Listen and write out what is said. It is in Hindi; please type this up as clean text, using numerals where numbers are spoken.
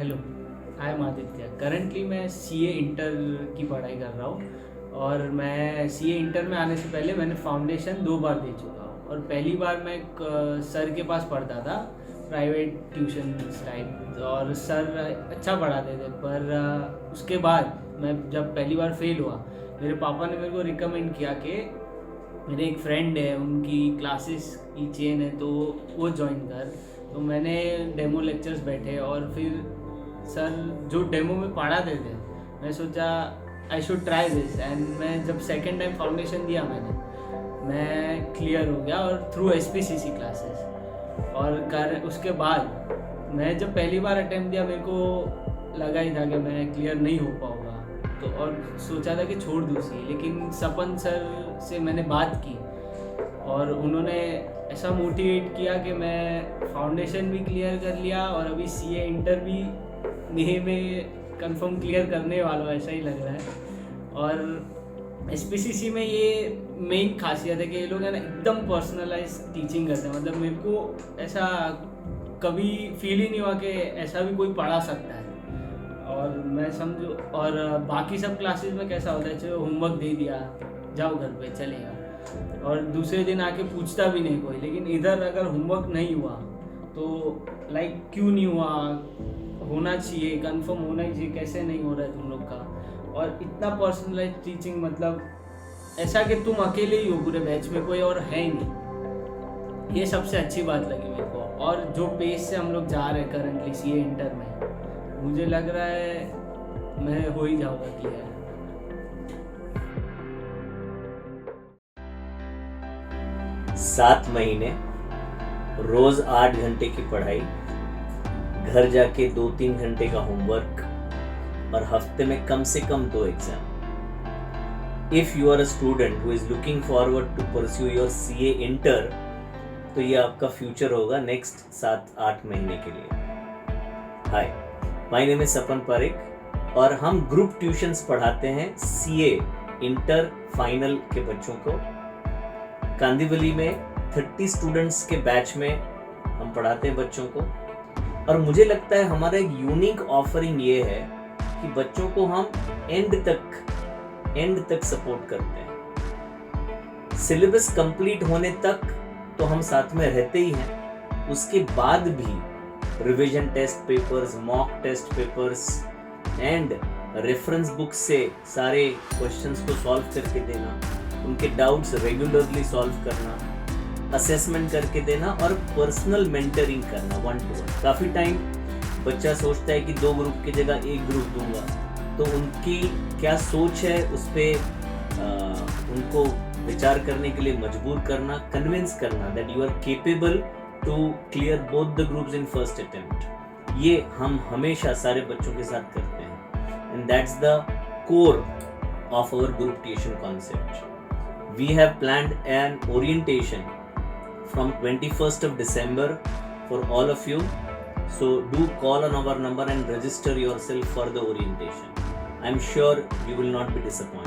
Hello, I am Aditya. Currently मैं सीए इंटर की पढ़ाई कर रहा हूँ और मैं सीए इंटर में आने से पहले मैंने फाउंडेशन 2 बार दे चुका हूँ। और पहली बार मैं एक सर के पास पढ़ता था, प्राइवेट ट्यूशन टाइप, और सर अच्छा पढ़ाते थे। पर उसके बाद मैं जब पहली बार फेल हुआ, मेरे पापा ने मेरे को रिकमेंड किया कि मेरे एक फ्रेंड है, उनकी क्लासेस की चेन है तो वो ज्वाइन कर। तो मैंने डेमो लेक्चर्स बैठे और फिर सर जो डेमो में पढ़ाते थे, मैं सोचा I should try this. And मैं जब सेकेंड टाइम फाउंडेशन दिया मैं क्लियर हो गया, और थ्रू एसपीसीसी क्लासेस। और कर उसके बाद मैं जब पहली बार अटेम्प्ट दिया, मेरे को लगा ही था कि मैं क्लियर नहीं हो पाऊँगा, तो और सोचा था कि छोड़ दूँ सी। लेकिन सपन सर से मैंने बात की और उन्होंने ऐसा मोटिवेट किया कि मैं फाउंडेशन भी क्लियर कर लिया और अभी सीए इंटर भी मई में कंफर्म क्लियर करने वाला हूँ, ऐसा ही लग रहा है। और एसपीसीसी में ये मेन खासियत है कि ये लोग है ना एकदम पर्सनलाइज टीचिंग करते हैं। मतलब मेरे को ऐसा कभी फील ही नहीं हुआ कि ऐसा भी कोई पढ़ा सकता है। और मैं समझो, और बाकी सब क्लासेस में कैसा होता है, चलो होमवर्क दे दिया, जाओ घर पे, चलेगा, और दूसरे दिन आके पूछता भी नहीं कोई। लेकिन इधर अगर होमवर्क नहीं हुआ तो लाइक क्यों नहीं हुआ, होना चाहिए, कंफर्म होना ही चाहिए, कैसे नहीं हो रहा है तुम लोग का। और इतना पर्सनलाइज टीचिंग, मतलब ऐसा कि तुम अकेले ही हो पूरे बैच में, कोई और है ही नहीं। ये सबसे अच्छी बात लगी मेरे को। और जो पेस से हम लोग जा रहे हैं करंटली सीए इंटर में, मुझे लग रहा है मैं हो ही जाऊंगा क्लियर। 7 महीने रोज 8 घंटे की पढ़ाई, घर जाके 2-3 घंटे का होमवर्क, और हफ्ते में कम से कम 2 exam. If you are a student who is looking forward to pursue your CA inter, तो ये आपका फ्यूचर होगा नेक्स्ट 7-8 महीने के लिए। हाय, माय नेम इज सपन पारिक और हम ग्रुप ट्यूशंस पढ़ाते हैं सीए इंटर फाइनल के बच्चों को। कांदिवली में 30 स्टूडेंट्स के बैच में हम पढ़ाते हैं बच्चों को। और मुझे लगता है हमारा एक यूनिक ऑफरिंग ये है कि बच्चों को हम एंड तक सपोर्ट करते हैं। सिलेबस कंप्लीट होने तक तो हम साथ में रहते ही हैं, उसके बाद भी revision test papers, mock test papers and reference book से सारे क्वेश्चंस को सॉल्व करके देना, उनके डाउट्स रेगुलरली सॉल्व करना, असेसमेंट करके देना, और पर्सनल मेंटरिंग करना 1-to-1। काफ़ी टाइम बच्चा सोचता है कि 2 ग्रुप की जगह 1 ग्रुप दूंगा, तो उनकी क्या सोच है उस पर उनको विचार करने के लिए मजबूर करना, कन्विंस करना that you are capable to clear both the groups in first attempt. ये हम हमेशा सारे बच्चों के साथ करते हैं, and that's the core of our group tuition concept. We have planned an orientation from 21st of December for all of you. So do call on our number and register yourself for the orientation. I'm sure you will not be disappointed.